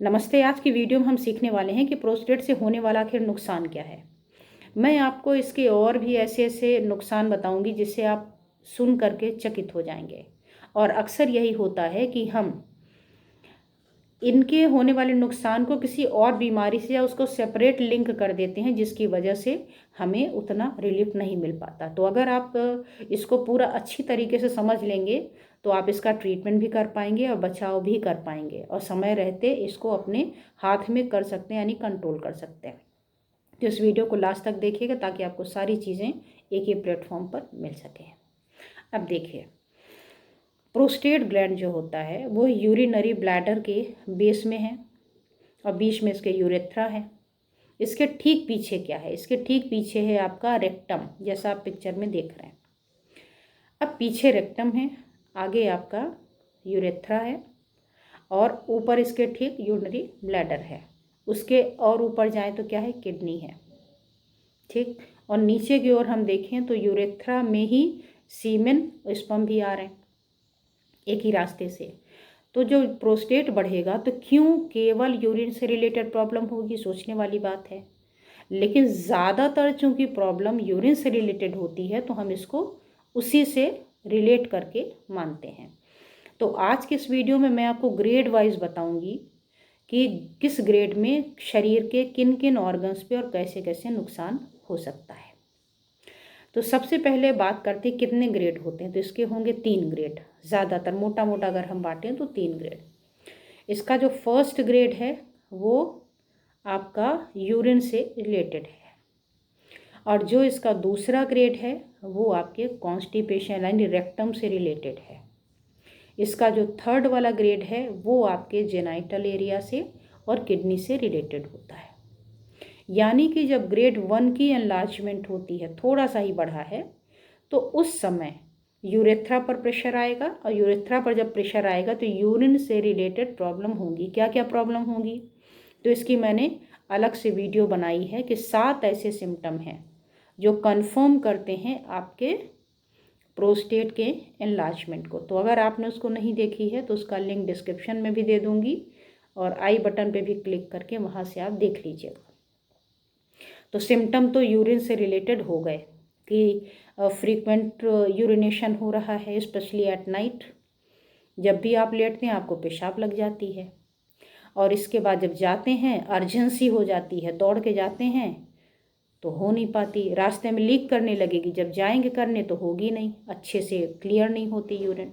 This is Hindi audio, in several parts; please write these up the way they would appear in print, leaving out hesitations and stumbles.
नमस्ते। आज की वीडियो में हम सीखने वाले हैं कि प्रोस्टेट से होने वाला आखिर नुकसान क्या है। मैं आपको इसके और भी ऐसे ऐसे नुकसान बताऊंगी जिससे आप सुन करके चकित हो जाएंगे। और अक्सर यही होता है कि हम इनके होने वाले नुकसान को किसी और बीमारी से या उसको सेपरेट लिंक कर देते हैं, जिसकी वजह से हमें उतना रिलीफ नहीं मिल पाता। तो अगर आप इसको पूरा अच्छी तरीके से समझ लेंगे तो आप इसका ट्रीटमेंट भी कर पाएंगे और बचाव भी कर पाएंगे और समय रहते इसको अपने हाथ में कर सकते हैं, यानी कंट्रोल कर सकते हैं। तो इस वीडियो को लास्ट तक देखिएगा ताकि आपको सारी चीज़ें एक ही प्लेटफॉर्म पर मिल सकें। अब देखिए, प्रोस्टेट ग्लैंड जो होता है वो यूरिनरी ब्लैडर के बेस में है और बीच में इसके यूरेथ्रा है। इसके ठीक पीछे क्या है? इसके ठीक पीछे है आपका रेक्टम, जैसा आप पिक्चर में देख रहे हैं। अब पीछे रेक्टम है, आगे आपका यूरेथ्रा है और ऊपर इसके ठीक यूरिनरी ब्लैडर है। उसके और ऊपर जाए तो क्या है? किडनी है, ठीक। और नीचे की ओर हम देखें तो यूरेथ्रा में ही सीमेन स्पर्म भी आ रहे हैं एक ही रास्ते से। तो जो प्रोस्टेट बढ़ेगा तो क्यों केवल यूरिन से रिलेटेड प्रॉब्लम होगी? सोचने वाली बात है। लेकिन ज़्यादातर चूंकि प्रॉब्लम यूरिन से रिलेटेड होती है तो हम इसको उसी से रिलेट करके मानते हैं। तो आज के इस वीडियो में मैं आपको ग्रेड वाइज बताऊंगी कि किस ग्रेड में शरीर के किन किन ऑर्गन्स पे और कैसे कैसे नुकसान हो सकता है। तो सबसे पहले बात करते हैं कितने ग्रेड होते हैं। तो इसके होंगे 3 ग्रेड, ज़्यादातर मोटा मोटा अगर हम बांटें तो 3 ग्रेड। इसका जो फर्स्ट ग्रेड है वो आपका यूरिन से रिलेटेड है और जो इसका दूसरा ग्रेड है वो आपके कॉन्स्टिपेशन यानी रेक्टम से रिलेटेड है। इसका जो थर्ड वाला ग्रेड है वो आपके जेनाइटल एरिया से और किडनी से रिलेटेड होता है। यानी कि जब ग्रेड 1 की एनलार्जमेंट होती है, थोड़ा सा ही बढ़ा है, तो उस समय यूरेथ्रा पर प्रेशर आएगा और यूरेथ्रा पर जब प्रेशर आएगा तो यूरिन से रिलेटेड प्रॉब्लम होंगी। क्या क्या प्रॉब्लम होंगी? तो इसकी मैंने अलग से वीडियो बनाई है कि 7 ऐसे सिम्टम हैं जो कंफर्म करते हैं आपके प्रोस्टेट के एनलार्जमेंट को। तो अगर आपने उसको नहीं देखी है तो उसका लिंक डिस्क्रिप्शन में भी दे दूंगी और आई बटन पे भी क्लिक करके वहाँ से आप देख लीजिएगा। तो सिम्टम तो यूरिन से रिलेटेड हो गए कि फ्रीक्वेंट यूरिनेशन हो रहा है, स्पेशली एट नाइट। जब भी आप लेटते हैं आपको पेशाब लग जाती है और इसके बाद जब जाते हैं अर्जेंसी हो जाती है, दौड़ के जाते हैं तो हो नहीं पाती, रास्ते में लीक करने लगेगी, जब जाएंगे करने तो होगी नहीं, अच्छे से क्लियर नहीं होती यूरिन।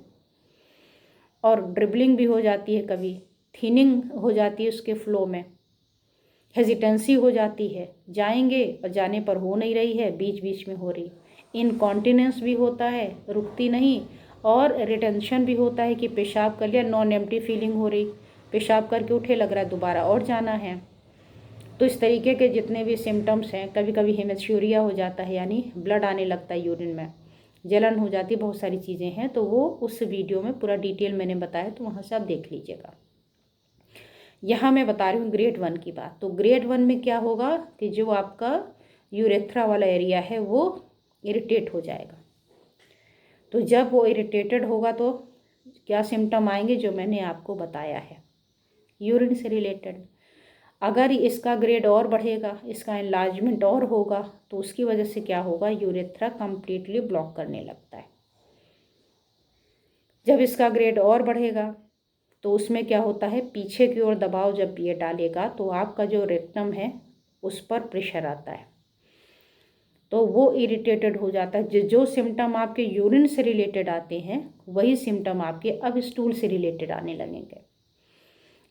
और ड्रिबलिंग भी हो जाती है, कभी थिनिंग हो जाती है उसके फ्लो में, हेजिटेंसी हो जाती है, जाएंगे और जाने पर हो नहीं रही है, बीच बीच में हो रही। इनकॉन्टिनेंस भी होता है, रुकती नहीं। और रिटेंशन भी होता है कि पेशाब कर लिया, नॉन एम्प्टी फीलिंग हो रही, पेशाब करके उठे, लग रहा है दोबारा और जाना है। तो इस तरीके के जितने भी सिम्टम्स हैं, कभी कभी हेमेच्यूरिया हो जाता है यानी ब्लड आने लगता है यूरिन में, जलन हो जाती है, बहुत सारी चीज़ें हैं। तो वो उस वीडियो में पूरा डिटेल मैंने बताया, तो वहाँ से आप देख लीजिएगा। यहाँ मैं बता रही हूँ ग्रेड 1 की बात। तो ग्रेड 1 में क्या होगा कि जो आपका यूरेथ्रा वाला एरिया है वो इरिटेट हो जाएगा। तो जब वो इरिटेटेड होगा तो क्या सिम्टम आएंगे जो मैंने आपको बताया है यूरिन से रिलेटेड। अगर इसका ग्रेड और बढ़ेगा, इसका एनलार्जमेंट और होगा, तो उसकी वजह से क्या होगा? यूरेथ्रा कंप्लीटली ब्लॉक करने लगता है। जब इसका ग्रेड और बढ़ेगा तो उसमें क्या होता है? पीछे की ओर दबाव जब ये डालेगा तो आपका जो रेक्टम है उस पर प्रेशर आता है, तो वो इरिटेटेड हो जाता है। जो सिम्टम आपके यूरिन से रिलेटेड आते हैं वही सिम्टम आपके अब स्टूल से रिलेटेड आने लगेंगे।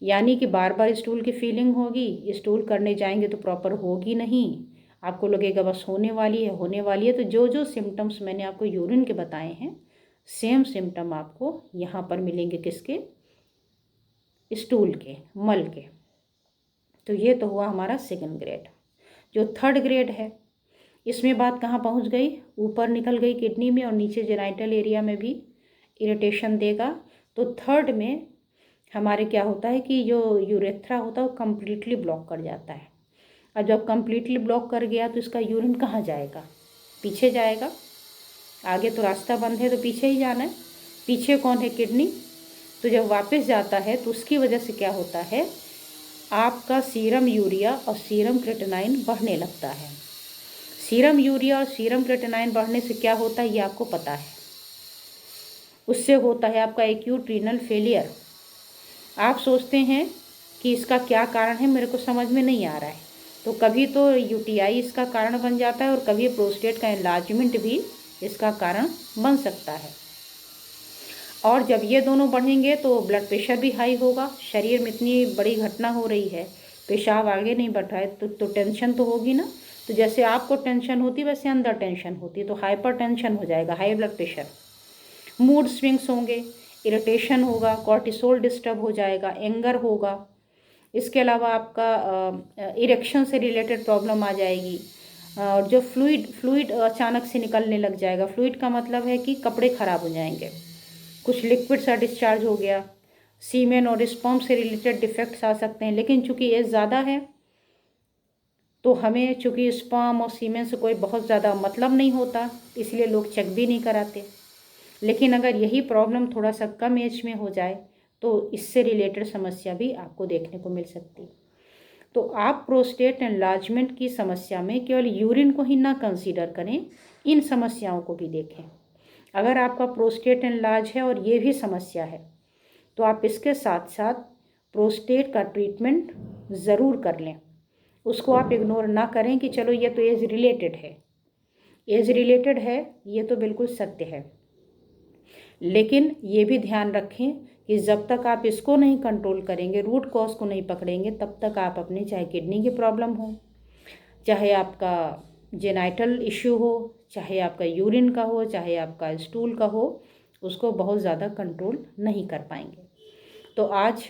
यानी कि बार बार स्टूल की फीलिंग होगी, स्टूल करने जाएंगे तो प्रॉपर होगी नहीं, आपको लगेगा बस होने वाली है होने वाली है। तो जो जो सिम्टम्स मैंने आपको यूरिन के बताए हैं, सेम सिम्टम आपको यहाँ पर मिलेंगे, किसके? स्टूल के, मल के। तो ये तो हुआ हमारा सेकंड ग्रेड। जो थर्ड ग्रेड है, इसमें बात कहाँ पहुँच गई? ऊपर निकल गई किडनी में और नीचे जेनाइटल एरिया में भी इरिटेशन देगा। तो थर्ड में हमारे क्या होता है कि जो यूरेथ्रा होता है वो कम्प्लीटली ब्लॉक कर जाता है। और जब कम्प्लीटली ब्लॉक कर गया तो इसका यूरिन कहाँ जाएगा? पीछे जाएगा। आगे तो रास्ता बंद है तो पीछे ही जाना है। पीछे कौन है? किडनी। तो जब वापस जाता है तो उसकी वजह से क्या होता है आपका सीरम यूरिया और सीरम क्रेटिनाइन बढ़ने लगता है। सीरम यूरिया और सीरम क्रेटिनाइन बढ़ने से क्या होता है ये आपको पता है। उससे होता है आपका एक्यूट रीनल फेलियर। आप सोचते हैं कि इसका क्या कारण है, मेरे को समझ में नहीं आ रहा है। तो कभी तो यूटीआई इसका कारण बन जाता है और कभी प्रोस्टेट का एनलार्जमेंट भी इसका कारण बन सकता है। और जब ये दोनों बढ़ेंगे तो ब्लड प्रेशर भी हाई होगा। शरीर में इतनी बड़ी घटना हो रही है, पेशाब आगे नहीं बढ़ रहा है, तो टेंशन तो होगी ना। तो जैसे आपको टेंशन होती वैसे अंदर टेंशन होती, तो हाइपर टेंशन हो जाएगा, high blood pressure, mood swings होंगे, इरिटेशन होगा, कॉर्टिसोल डिस्टर्ब हो जाएगा, एंगर होगा। इसके अलावा आपका इरेक्शन से रिलेटेड प्रॉब्लम आ जाएगी। और जो फ्लूइड अचानक से निकलने लग जाएगा। फ्लूइड का मतलब है कि कपड़े खराब हो जाएंगे, कुछ लिक्विड सा डिस्चार्ज हो गया। सीमेन और स्पर्म से रिलेटेड डिफेक्ट्स आ सकते हैं। लेकिन चूंकि एज ज़्यादा है तो हमें चूंकि स्पर्म और सीमेन से कोई बहुत ज़्यादा मतलब नहीं होता, इसलिए लोग चेक भी नहीं कराते। लेकिन अगर यही प्रॉब्लम थोड़ा सा कम एज में हो जाए तो इससे रिलेटेड समस्या भी आपको देखने को मिल सकती। तो आप प्रोस्टेट एनलार्जमेंट की समस्या में केवल यूरिन को ही ना कंसीडर करें, इन समस्याओं को भी देखें। अगर आपका प्रोस्टेट एनलार्ज है और ये भी समस्या है तो आप इसके साथ साथ प्रोस्टेट का ट्रीटमेंट ज़रूर कर लें। उसको आप इग्नोर ना करें कि चलो ये तो एज रिलेटेड है। एज रिलेटेड है ये तो बिल्कुल सत्य है, लेकिन ये भी ध्यान रखें कि जब तक आप इसको नहीं कंट्रोल करेंगे, रूट कॉज को नहीं पकड़ेंगे, तब तक आप अपने चाहे किडनी की प्रॉब्लम हो, चाहे आपका जेनाइटल इश्यू हो, चाहे आपका यूरिन का हो, चाहे आपका स्टूल का हो, उसको बहुत ज़्यादा कंट्रोल नहीं कर पाएंगे। तो आज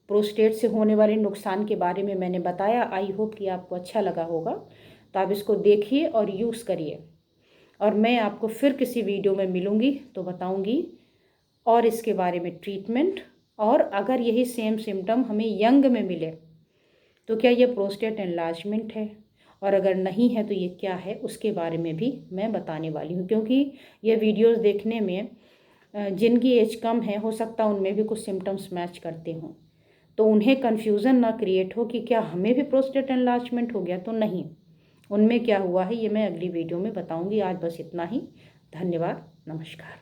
प्रोस्टेट से होने वाले नुकसान के बारे में मैंने बताया। आई होप कि आपको अच्छा लगा होगा। तो आप इसको देखिए और यूज़ करिए। और मैं आपको फिर किसी वीडियो में मिलूँगी तो बताऊँगी और इसके बारे में ट्रीटमेंट, और अगर यही सेम सिम्टम हमें यंग में मिले तो क्या ये प्रोस्टेट एनलार्जमेंट है, और अगर नहीं है तो ये क्या है, उसके बारे में भी मैं बताने वाली हूँ। क्योंकि ये वीडियोस देखने में जिनकी एज कम है, हो सकता है उनमें भी कुछ सिम्टम्स मैच करते हों, तो उन्हें कन्फ्यूज़न ना क्रिएट हो कि क्या हमें भी प्रोस्टेट एनलार्जमेंट हो गया। तो नहीं, उनमें क्या हुआ है ये मैं अगली वीडियो में बताऊँगी। आज बस इतना ही। धन्यवाद, नमस्कार।